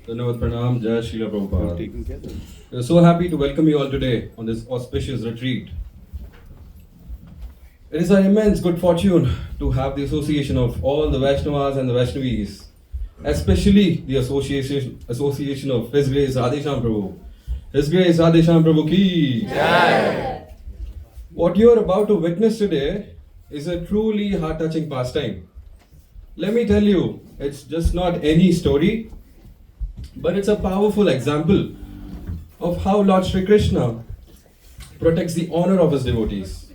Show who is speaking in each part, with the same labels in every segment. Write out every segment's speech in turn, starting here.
Speaker 1: Dhanavad Pranam, Jai Srila Prabhupada. We are so happy to welcome you all today on this auspicious retreat. It is our immense good fortune to have the association of all the Vaishnavas and the Vaishnavis, especially the association of His Grace Radhesham Prabhu. His Grace Radhesham Prabhu ki Jai. What you are about to witness today is a truly heart-touching pastime. Let me tell you, it's just not any story, but it's a powerful example of how Lord Sri Krishna protects the honor of his devotees,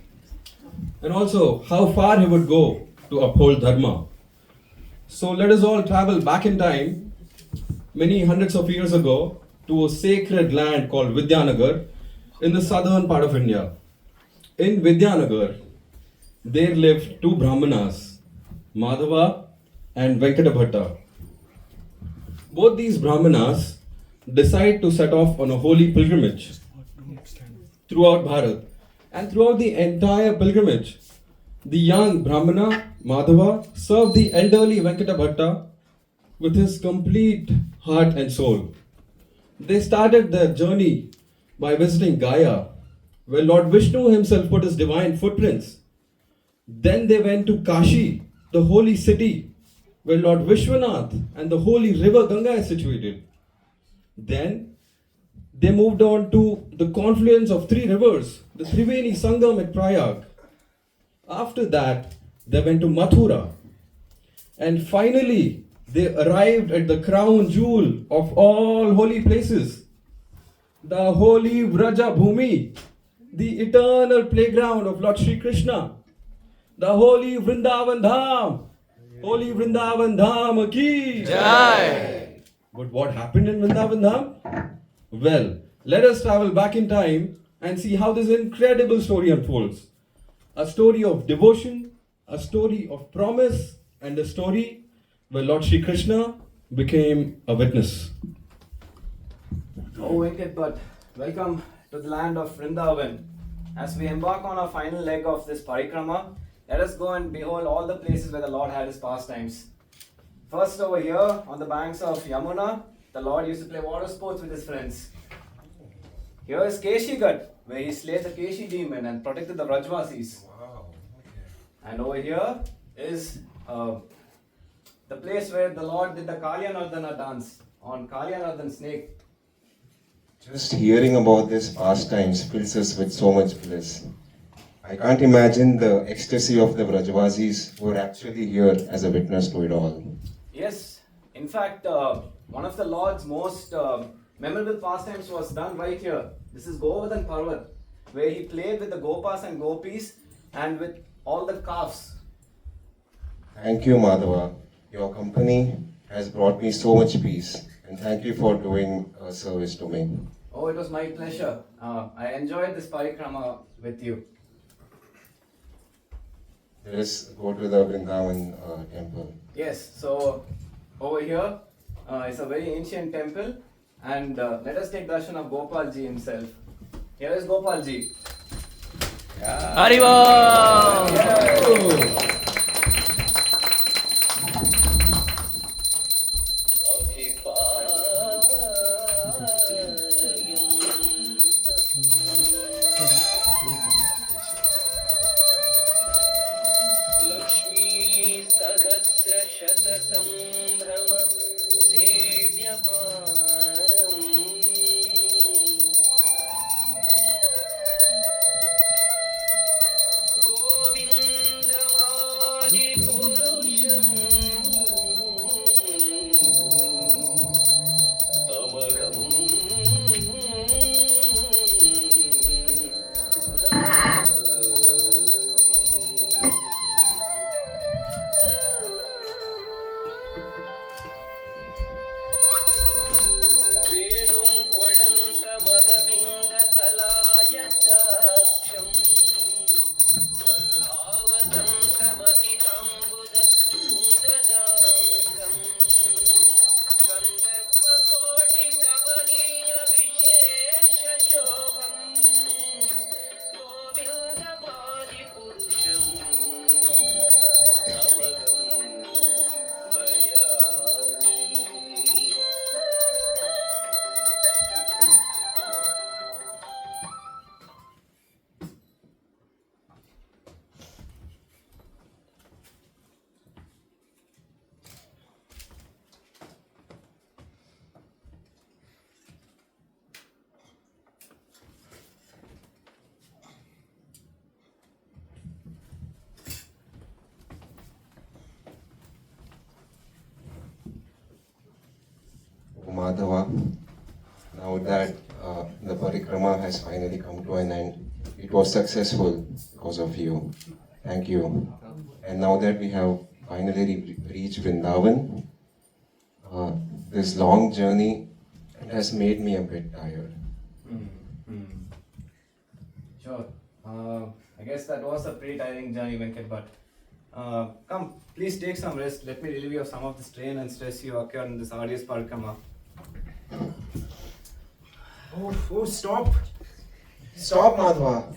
Speaker 1: and also how far he would go to uphold dharma. So let us all travel back in time, many hundreds of years ago, to a sacred land called Vidyanagar in the southern part of India. In Vidyanagar, there lived two Brahmanas, Madhava and Venkatabhatta. Both these Brahmanas decide to set off on a holy pilgrimage throughout Bharat. And throughout the entire pilgrimage, the young Brahmana, Madhava, served the elderly Venkatabhatta with his complete heart and soul. They started their journey by visiting Gaya, where Lord Vishnu himself put his divine footprints. Then they went to Kashi, the holy city, where Lord Vishwanath and the holy river Ganga is situated. Then they moved on to the confluence of three rivers, the Triveni Sangam at Prayag. After that, they went to Mathura. And finally, they arrived at the crown jewel of all holy places, the holy Vraja Bhumi, the eternal playground of Lord Sri Krishna, the holy Vrindavan Dham. Holy Vrindavan Dham ki Jai. But what happened in Vrindavan Dham? Well, let us travel back in time and see how this incredible story unfolds. A story of devotion, a story of promise, and a story where Lord Sri Krishna became a witness.
Speaker 2: Oh Venkat Bhatt, welcome to the land of Vrindavan. As we embark on our final leg of this parikrama, let us go and behold all the places where the Lord had his pastimes. First over here, on the banks of Yamuna, the Lord used to play water sports with his friends. Here is Keshigat, where he slayed the Keshi demon and protected the Vrajvasis.
Speaker 3: Wow. Okay.
Speaker 2: And over here is the place where the Lord did the Kalyanardana dance on Kalyanardan snake.
Speaker 3: Just hearing about this pastimes fills us with so much bliss. I can't imagine the ecstasy of the Vrajavasis who are actually here as a witness to it all.
Speaker 2: Yes, in fact, one of the Lord's most memorable pastimes was done right here. This is Govardhan Parvat, where he played with the Gopas and Gopis and with all the calves.
Speaker 3: Thank you, Madhava. Your company has brought me so much peace, and thank you for doing a service to me.
Speaker 2: Oh, it was my pleasure. I enjoyed this parikrama with you.
Speaker 3: Let us go to the Vrindavan temple.
Speaker 2: Yes, so over here is a very ancient temple, and let us take darshan of Gopal ji himself. Here is Gopal ji.
Speaker 4: Haribo!
Speaker 3: Madhava, now that the parikrama has finally come to an end, it was successful because of you. Thank you. And now that we have finally reached Vrindavan, this long journey has made me a bit tired.
Speaker 2: Sure. I guess that was a pretty tiring journey, Venkat, but come, please take some rest. Let me relieve you of some of the strain and stress you occurred in this arduous parikrama.
Speaker 3: Oh, stop! Stop, Madhava!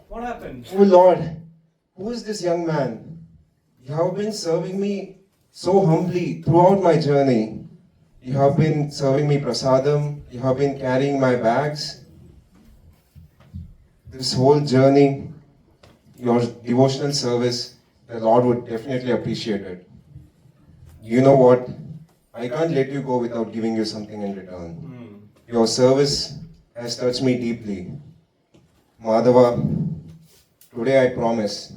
Speaker 2: What happened?
Speaker 3: Oh Lord, who is this young man? You have been serving me so humbly throughout my journey. You have been serving me prasadam, you have been carrying my bags. This whole journey, your devotional service, the Lord would definitely appreciate it. You know what? I can't let you go without giving you something in return. Your service has touched me deeply. Madhava, today I promise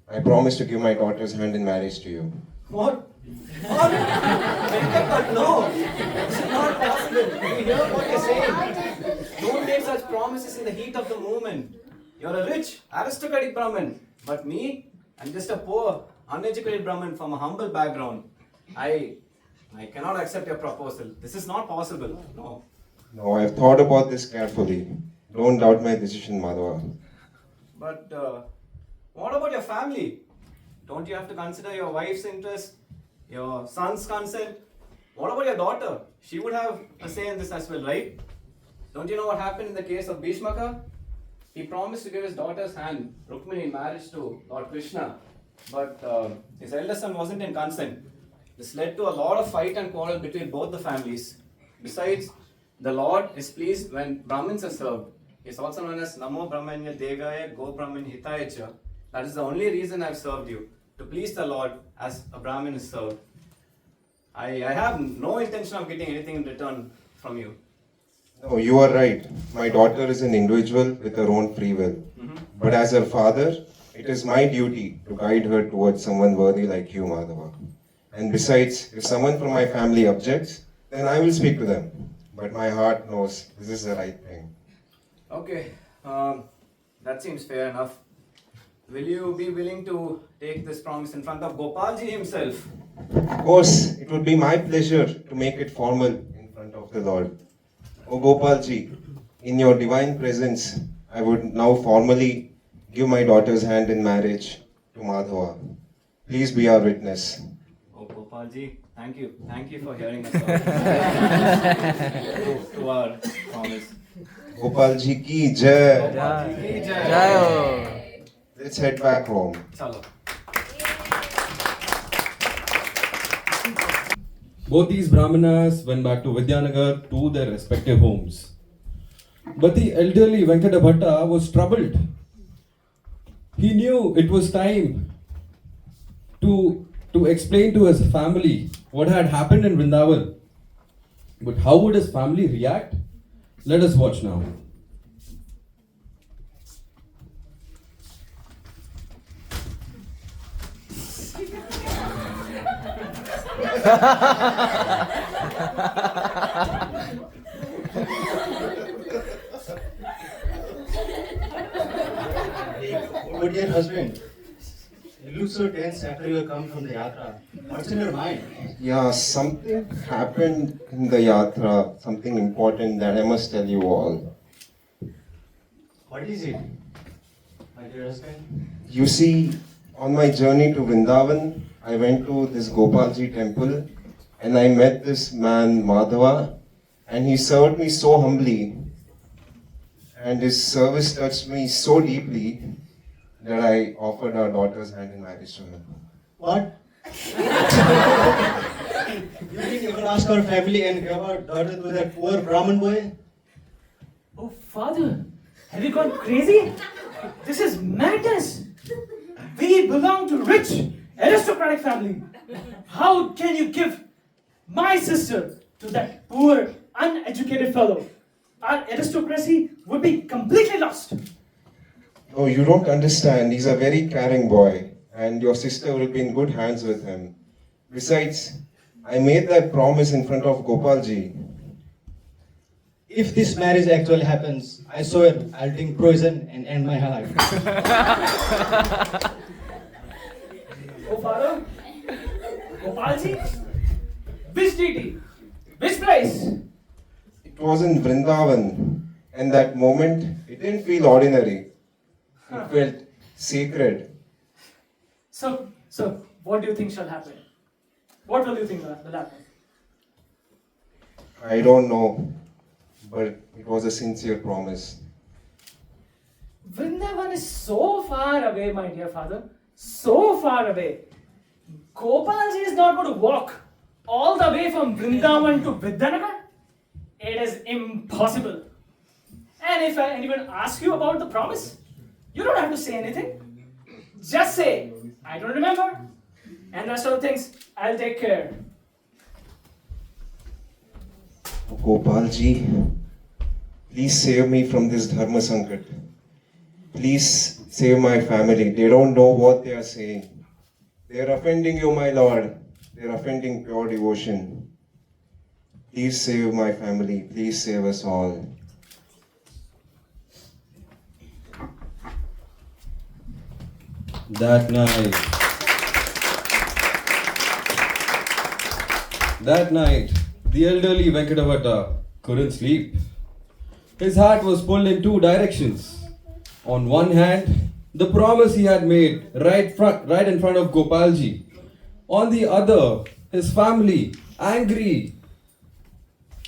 Speaker 3: to give my daughter's hand in marriage to you.
Speaker 2: What? Venkat, no! This is not possible. You hear what you're saying? Don't make such promises in the heat of the moment. You're a rich, aristocratic Brahmin. But me, I'm just a poor, uneducated Brahmin from a humble background. I cannot accept your proposal. This is not possible. No.
Speaker 3: No, I've thought about this carefully. Don't doubt my decision, Madhava.
Speaker 2: But what about your family? Don't you have to consider your wife's interest, your son's consent? What about your daughter? She would have a say in this as well, right? Don't you know what happened in the case of Bhishmaka? He promised to give his daughter's hand, Rukmini, in marriage to Lord Krishna. But his eldest son wasn't in consent. This led to a lot of fight and quarrel between both the families. Besides, the Lord is pleased when Brahmins are served. He is also known as Namo Brahmanya Devaya Go Brahmin Hitaya Cha. That is the only reason I have served you, to please the Lord as a Brahmin is served. I have no intention of getting anything in return from you.
Speaker 3: No, you are right. My daughter is an individual with her own free will. But as her father, it is my duty to guide her towards someone worthy like you, Madhava. And besides, if someone from my family objects, then I will speak to them. But my heart knows this is the right thing.
Speaker 2: Okay, that seems fair enough. Will you be willing to take this promise in front of Gopalji himself?
Speaker 3: Of course, it would be my pleasure to make it formal in front of the Lord. O Gopalji, in your divine presence, I would now formally give my daughter's hand in marriage to Madhava. Please be our witness.
Speaker 2: Oh, Gopalji, thank you. Thank you for hearing us out. to our promise.
Speaker 3: Gopalji ki jai.
Speaker 2: Gopalji ki jai.
Speaker 3: Let's head back home.
Speaker 2: Chalo.
Speaker 1: Both these Brahmanas went back to Vidyanagar to their respective homes. But the elderly Venkata Bhatta was troubled. He knew it was time to explain to his family what had happened in Vrindavan. But how would his family react? Let us watch now.
Speaker 4: Oh dear husband, you look so tense after you come from the yatra. What's in your mind?
Speaker 3: Yeah, something happened in the yatra, something important that I must tell you all.
Speaker 4: What is it, my dear husband?
Speaker 3: You see, on my journey to Vrindavan, I went to this Gopalji temple and I met this man Madhava and he served me so humbly and his service touched me so deeply that I offered our daughter's hand in marriage to him.
Speaker 4: What? You didn't even ask our family and give our daughter to that poor Brahmin boy?
Speaker 5: Oh, father, have you gone crazy? This is madness. We belong to rich, aristocratic family. How can you give my sister to that poor, uneducated fellow? Our aristocracy would be completely lost.
Speaker 3: No, you don't understand. He's a very caring boy and your sister will be in good hands with him. Besides, I made that promise in front of Gopalji.
Speaker 4: If this marriage actually happens, I swear I'll drink poison and end my life.
Speaker 5: Oh, Father, Gopalji, which deity, which place?
Speaker 3: It was in Vrindavan, and that moment, it didn't feel ordinary. It felt sacred.
Speaker 5: So, what do you think shall happen? What will you think will happen?
Speaker 3: I don't know, but it was a sincere promise.
Speaker 5: Vrindavan is so far away, my dear father. So far away. Gopalji is not going to walk all the way from Vrindavan to Vidyanagar. It is impossible. And if anyone asks you about the promise, you don't have to say anything. Just say, I don't remember. And rest of the things, I'll take care.
Speaker 3: Gopalji, please save me from this Dharma Sankat. Please save my family. They don't know what they are saying. They are offending you, my Lord. They are offending pure devotion. Please save my family. Please save us all.
Speaker 1: That night, the elderly Venkatavata couldn't sleep. His heart was pulled in two directions. On one hand, the promise he had made right in front of Gopalji. On the other, his family, angry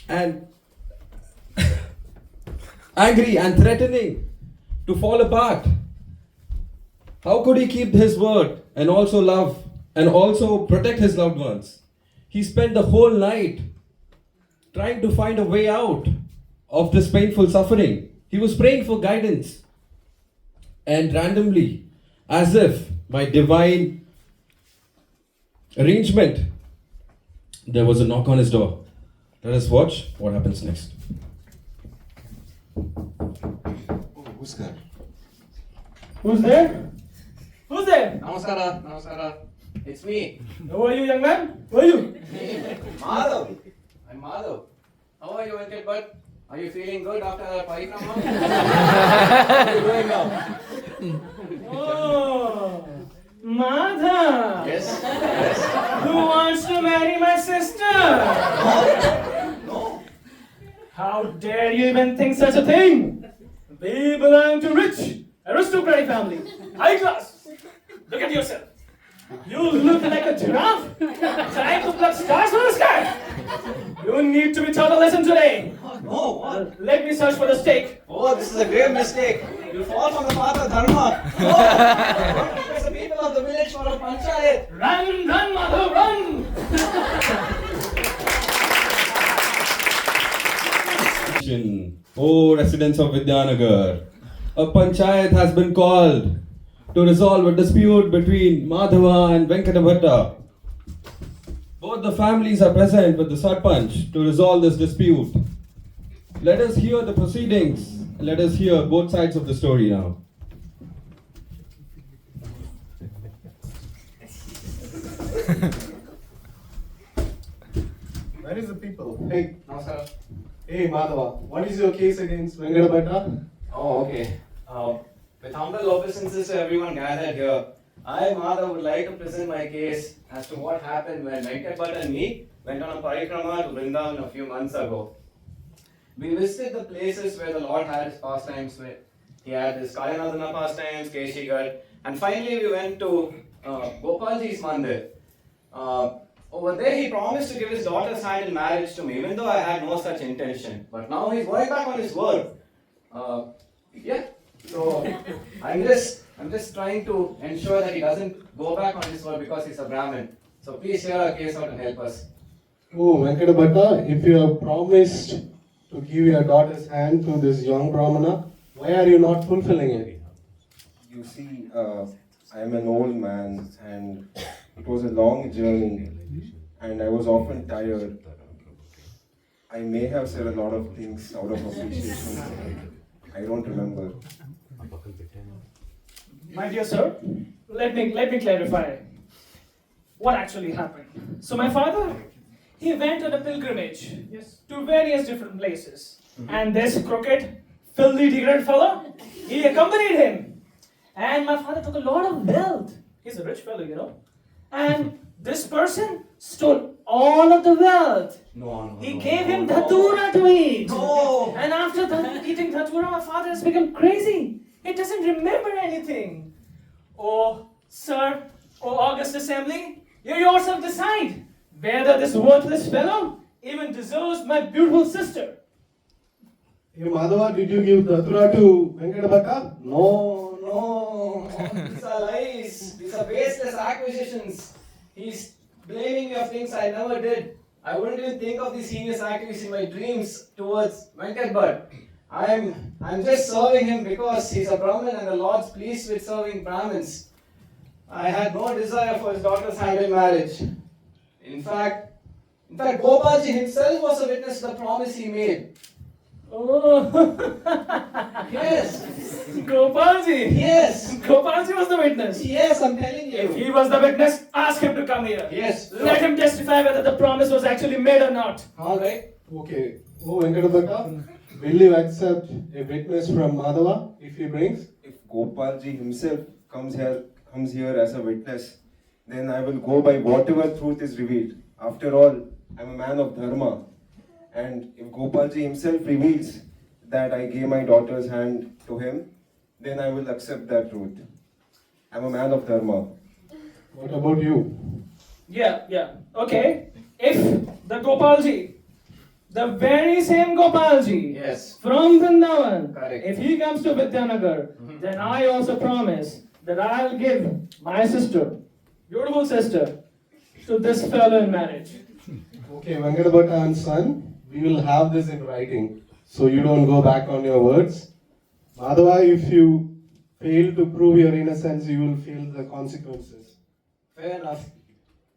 Speaker 1: and threatening to fall apart. How could he keep his word and also protect his loved ones? He spent the whole night trying to find a way out of this painful suffering. He was praying for guidance. And randomly, as if by divine arrangement, there was a knock on his door. Let us watch what happens next.
Speaker 3: Oh, who's that?
Speaker 5: Who's there? Who's there?
Speaker 2: Namaskara, namaskara. It's me.
Speaker 5: Who are you, young man? Who are you?
Speaker 2: Madhav. I'm Madhav. How are you, Venkat Bhatt? Are you feeling good after the parikrama? How are you doing now?
Speaker 5: Oh, Madha.
Speaker 2: Yes, yes.
Speaker 5: Who wants to marry my sister?
Speaker 2: No.
Speaker 5: How dare you even think such a thing? We belong to rich, aristocratic family, high class. Look at yourself. You look like a giraffe trying to pluck stars from the sky. You need to be taught a lesson today.
Speaker 2: No, what?
Speaker 5: Let me search for the stake.
Speaker 2: Oh, this is a grave mistake. You fall from the path of dharma. No. Don't request the people of the village for a panchayat.
Speaker 5: Run, run, Madhav, run!
Speaker 1: O residents of Vidyanagar, a panchayat has been called to resolve a dispute between Madhava and Venkatavata. Both the families are present with the Sarpanch to resolve this dispute. Let us hear the proceedings. Let us hear both sides of the story now.
Speaker 4: Where is the people? Hey,
Speaker 2: Namaskara.
Speaker 4: hey Madhava, what is your case against Venkatavata?
Speaker 2: Oh, okay. With humble obeisances to everyone gathered here, I, Madhav, would like to present my case as to what happened when Venkat Bhatt and me went on a parikrama to Vrindavan a few months ago. We visited the places where the Lord had his pastimes. He had his Kalyanadana pastimes, Keshigarh, and finally we went to Gopalji's mandir. Over there he promised to give his daughter's hand in marriage to me, even though I had no such intention. But now he's going back on his word. Yeah. So I'm just trying to ensure that he doesn't go back on his word because he's a Brahmin. So please hear our case out and help us.
Speaker 6: Oh, Venkatavata, if you have promised to give your daughter's hand to this young Brahmana, why are you not fulfilling it?
Speaker 3: You see, I am an old man and it was a long journey and I was often tired. I may have said a lot of things out of appreciation. I don't remember.
Speaker 5: My dear sir, let me clarify what actually happened. So my father, he went on a pilgrimage to various different places. And this crooked, filthy, degraded fellow, he accompanied him. And my father took a lot of wealth. He's a rich fellow, you know. And this person stole all of the wealth. He gave him dhatura to eat.
Speaker 2: No.
Speaker 5: And after eating dhatura, my father has become crazy. He doesn't remember anything. Oh, sir, oh, August Assembly, you yourself decide whether this worthless fellow even deserves my beautiful sister.
Speaker 6: Hey Madhava, did you give Datura to Venkatapaka?
Speaker 2: No, these are lies. These are baseless accusations. He's blaming me of things I never did. I wouldn't even think of these heinous activities in my dreams towards Venkat, but I'm just serving him because he's a Brahmin and the Lord's pleased with serving Brahmins. I had no desire for his daughter's hand in marriage. In fact, Gopalji himself was a witness to the promise he made.
Speaker 5: Oh,
Speaker 2: Yes,
Speaker 5: Gopalji.
Speaker 2: yes,
Speaker 5: Gopalji was the witness.
Speaker 2: yes, I'm telling
Speaker 5: If
Speaker 2: you.
Speaker 5: he was the witness, ask him to come here.
Speaker 2: Yes,
Speaker 5: Let him testify whether the promise was actually made or not.
Speaker 2: Alright.
Speaker 6: Okay. Oh Venkatapaka, will you accept a witness from Madhava if he brings?
Speaker 3: If Gopalji himself comes here as a witness, then I will go by whatever truth is revealed. After all, I'm a man of dharma. And if Gopalji himself reveals that I gave my daughter's hand to him, then I will accept that truth. I'm a man of dharma.
Speaker 6: What about you?
Speaker 5: Yeah. Okay. If the Gopalji, the very same Gopalji
Speaker 2: Yes.
Speaker 5: from Vrindavan,
Speaker 2: Correct.
Speaker 5: if he comes to Vidyanagar, then I also promise that I'll give my sister, beautiful sister, to this fellow in marriage.
Speaker 6: Okay, Venkatapaka and son, we will have this in writing, so you don't go back on your words. Madhava, if you fail to prove your innocence, you will feel the consequences.
Speaker 2: Fair enough.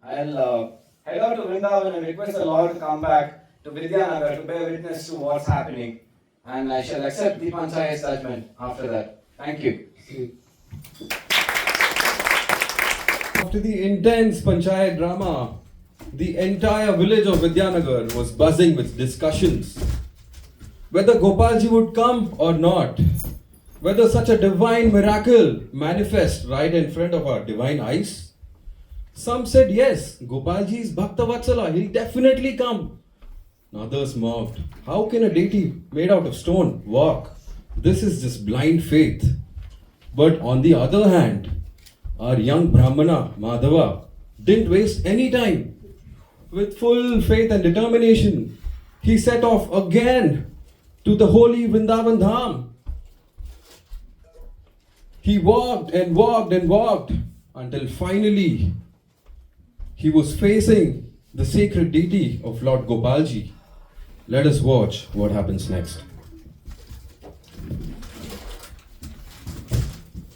Speaker 2: I'll head out to Vrindavan and request the Lord to come back to Vidyanagar to bear witness to what's happening. And I shall accept the Panchayat's judgment after that. Thank you.
Speaker 1: After the intense panchayat drama, the entire village of Vidyanagar was buzzing with discussions. Whether Gopalji would come or not, whether such a divine miracle manifest right in front of our divine eyes. Some said yes, Gopalji is Bhakta Vatsala, he'll definitely come. Others mocked, how can a deity made out of stone walk? This is just blind faith. But on the other hand, our young Brahmana, Madhava, didn't waste any time. With full faith and determination, he set off again to the holy Vrindavan Dham. He walked and walked and walked until finally he was facing the sacred deity of Lord Gopalji. Let us watch what happens next.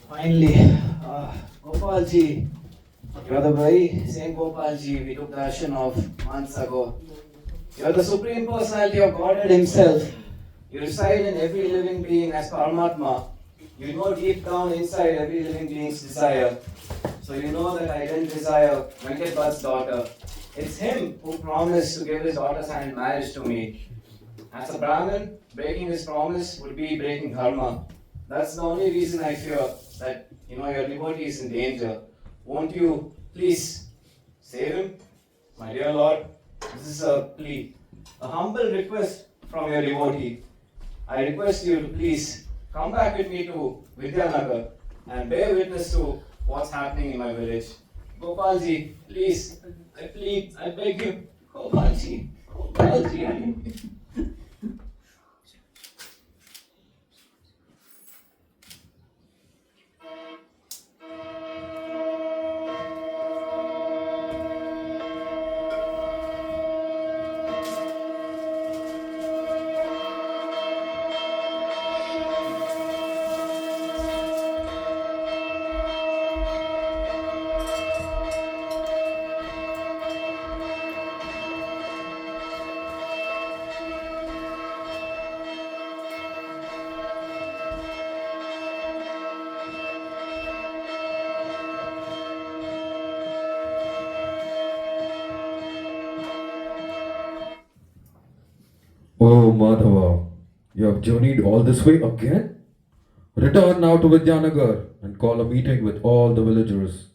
Speaker 2: Finally, Gopalji, you're the very same Gopalji we took darshan of months ago. You're the Supreme Personality of Godhead Himself. You reside in every living being as Paramatma. You know deep down inside every living being's desire. So you know that I didn't desire Venkat Bhatt's daughter. It's him who promised to give his daughter's hand in marriage to me. As a Brahmin, breaking his promise would be breaking dharma. That's the only reason I fear that your devotee is in danger. Won't you please save him? My dear Lord, this is a plea, a humble request from your devotee. I request you to please come back with me to Vidyanagar and bear witness to what's happening in my village. Gopalji, please, I plead, I beg you. Gopalji,
Speaker 1: Oh, Madhava, you have journeyed all this way again? Return now to Vidyanagar and call a meeting with all the villagers.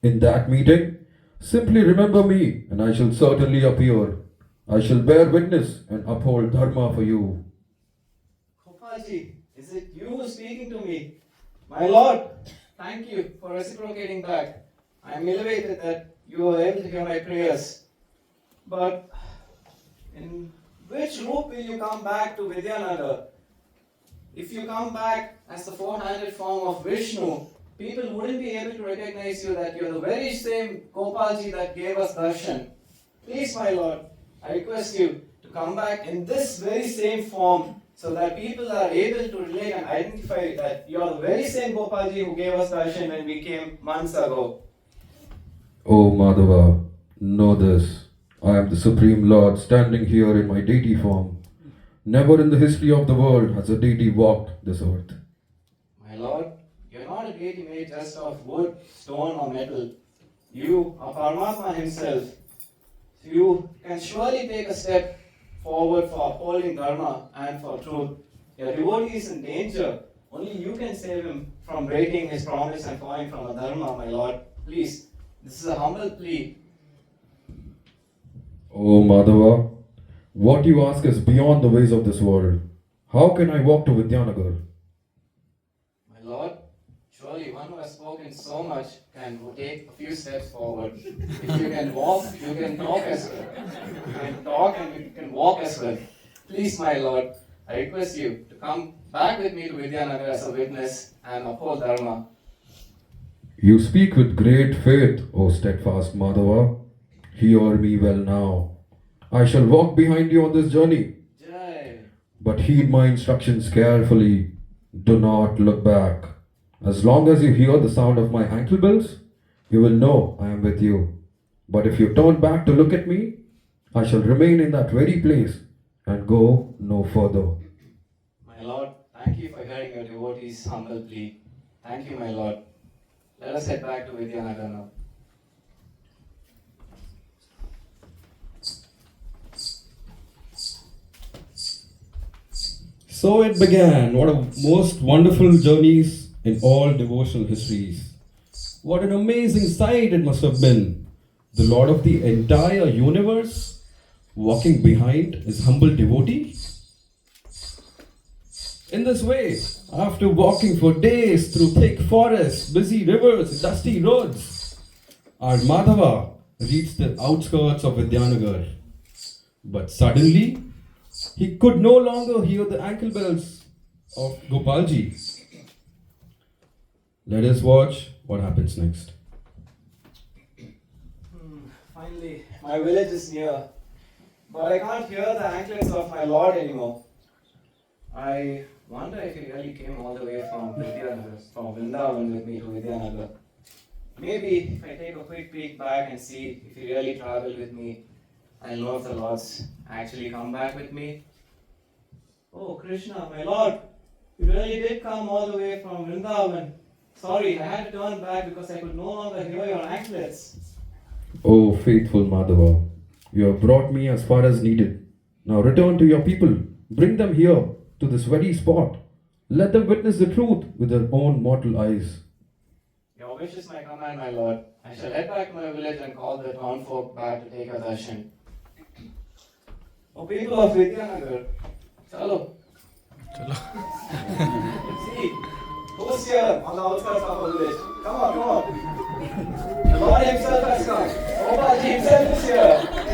Speaker 1: In that meeting, simply remember me and I shall certainly appear. I shall bear witness and uphold dharma for you.
Speaker 2: Gopalji, is it you speaking to me? My lord, thank you for reciprocating back. I am elevated that you were able to hear my prayers. But in which roop will you come back to Vidyanagar? If you come back as the four-handed form of Vishnu, people wouldn't be able to recognize you that you're the very same Gopalji that gave us darshan. Please, my lord, I request you to come back in this very same form so that people are able to relate and identify that you are the very same Gopalji who gave us darshan when we came months ago.
Speaker 1: Oh, Madhava, know this. I am the Supreme Lord standing here in my deity form. Never in the history of the world has a deity walked this earth.
Speaker 2: My lord, you're not a deity made just of wood, stone, or metal. You are Paramatma himself. You can surely take a step forward for upholding dharma and for truth. Your devotee is in danger. Only you can save him from breaking his promise and falling from a dharma, my lord. Please, this is a humble plea.
Speaker 1: Oh, Madhava, what you ask is beyond the ways of this world. How can I walk to Vidyanagar?
Speaker 2: My lord, surely one who has spoken so much can take a few steps forward. If you can walk, you can talk as well. You can talk and you can walk as well. Please, my lord, I request you to come back with me to Vidyanagar as a witness and uphold dharma.
Speaker 1: You speak with great faith, O steadfast Madhava. Hear me well now. I shall walk behind you on this journey.
Speaker 2: Jai.
Speaker 1: But heed my instructions carefully. Do not look back. As long as you hear the sound of my ankle bells, you will know I am with you. But if you turn back to look at me, I shall remain in that very place and go no further.
Speaker 2: My lord, thank you for hearing your devotee's humble plea. Thank you, my lord. Let us head back to Vidyanagar now.
Speaker 1: So it began. What a most wonderful journeys in all devotional histories. What an amazing sight it must have been. The Lord of the entire universe walking behind his humble devotee. In this way, after walking for days through thick forests, busy rivers, dusty roads, our Madhava reached the outskirts of Vidyanagar. But suddenly, he could no longer hear the ankle bells of Gopalji. Let us watch what happens next.
Speaker 2: Finally, my village is near, but I can't hear the anklets of my lord anymore. I wonder if he really came all the way from Vrindavan with me to Vidyanagar. Maybe if I take a quick peek back and see if he really traveled with me, I'll know if the lords actually come back with me. Oh, Krishna, my lord, you really did come all the way from Vrindavan. Sorry, I had to turn back because I could no longer hear your anklets.
Speaker 1: Oh, faithful Madhava, you have brought me as far as needed. Now return to your people. Bring them here to this very spot. Let them witness the truth with their own mortal eyes.
Speaker 2: Your wish is my command, my lord. I shall head back to my village and call the town folk back to take a darshan. Oh, people of Vidyanagar, chalo. See, who's here on the outskirts of our village? Come on, come on. The Lord himself has come. Gopalji himself is here.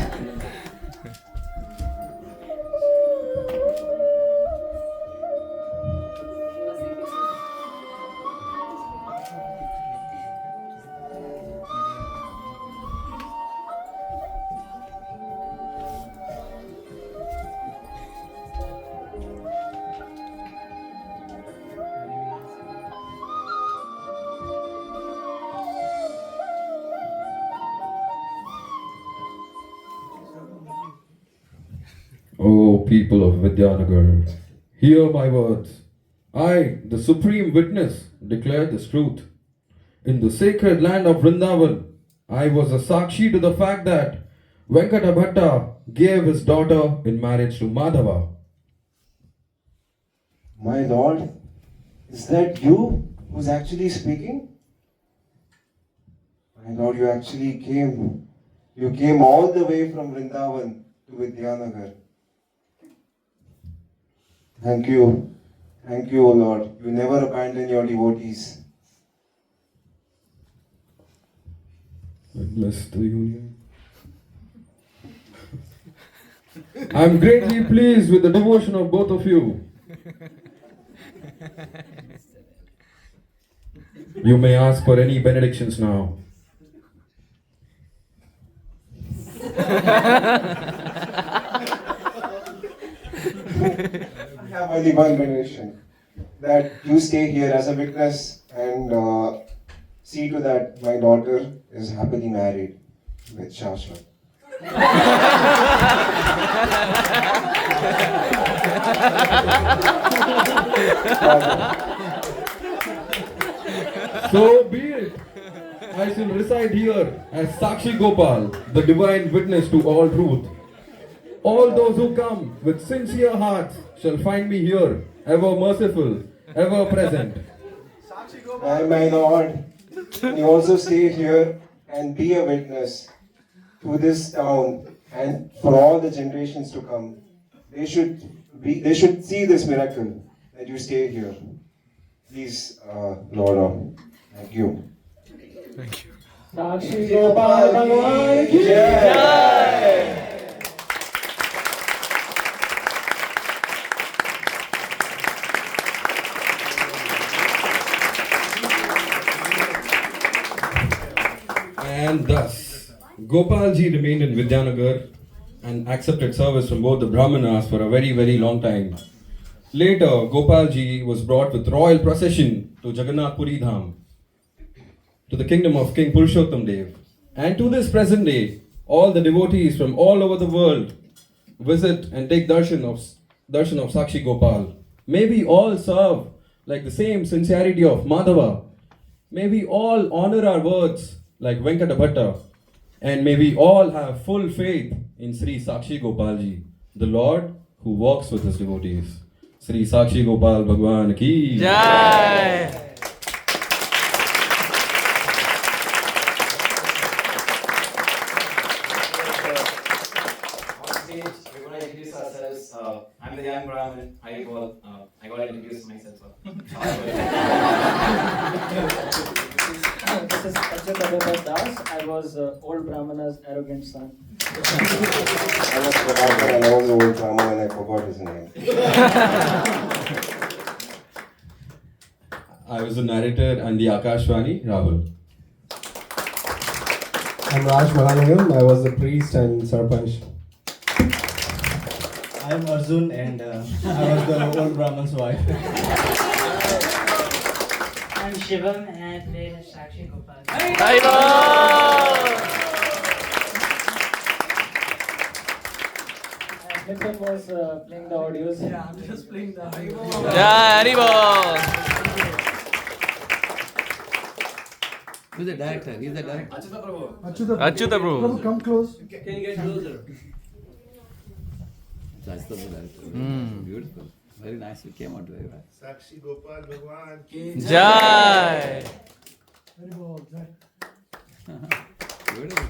Speaker 1: O people of Vidyanagar, hear my words. I, the supreme witness, declare this truth. In the sacred land of Vrindavan, I was a Sakshi to the fact that Venkata Bhatta gave his daughter in marriage to Madhava.
Speaker 3: My lord, is that you who's actually speaking? My lord, you actually came. You came all the way from Vrindavan to Vidyanagar. Thank you. Thank you, O Lord. You never abandon your devotees.
Speaker 1: Bless the union. I'm greatly pleased with the devotion of both of you. You may ask for any benedictions now.
Speaker 3: I have only one benediction. That you stay here as a witness and see to that my daughter is happily married with Shashwat.
Speaker 1: So be it. I shall reside here as Sakshi Gopal, the divine witness to all truth. All those who come with sincere hearts shall find me here, ever merciful, ever present.
Speaker 3: My Lord, can you also stay here and be a witness to this town and for all the generations to come. They should see this miracle that you stay here. Please, Lord, thank you.
Speaker 5: Sakshi Gopal Bhagwan ki
Speaker 3: Jai.
Speaker 1: And thus, Gopalji remained in Vidyanagar and accepted service from both the Brahmanas for a very, very long time. Later, Gopalji was brought with royal procession to Jagannath Puri Dham, to the kingdom of King Purushottam Dev. And to this present day, all the devotees from all over the world visit and take darshan of Sakshi Gopal. May we all serve like the same sincerity of Madhava. May we all honor our words like Venkata Bhatta. And may we all have full faith in Sri Sakshi Gopalji, the Lord who walks with his devotees. Sri Sakshi Gopal Bhagwan ki
Speaker 7: Jai!
Speaker 2: On stage, we're going to introduce ourselves. I'm the young Brahmin. I got to introduce myself.
Speaker 5: This is Achyut Das. I was old Brahmana's arrogant son.
Speaker 3: I was Prabhakar and I was the old Brahman and I forgot his name.
Speaker 1: I was the narrator and the Akashvani, Rahul.
Speaker 6: I'm Raj Mahalingam. I was the priest and Sarpanch.
Speaker 4: I'm Arjun and I was the old Brahman's wife.
Speaker 8: I'm Shivam and I played as Sakshi Gopal.
Speaker 5: Nitin was playing the audios.
Speaker 8: Yeah, I'm just playing the
Speaker 7: Jai Haribol! Who's the director? He's the director. Achyuta Prabhu.
Speaker 9: Come close.
Speaker 8: Can you get closer?
Speaker 7: That's the director. Beautiful. Very nice. You came out very well.
Speaker 9: Sakshi Gopal Bhagwan.
Speaker 7: Jai!
Speaker 9: Very well.
Speaker 7: Beautiful.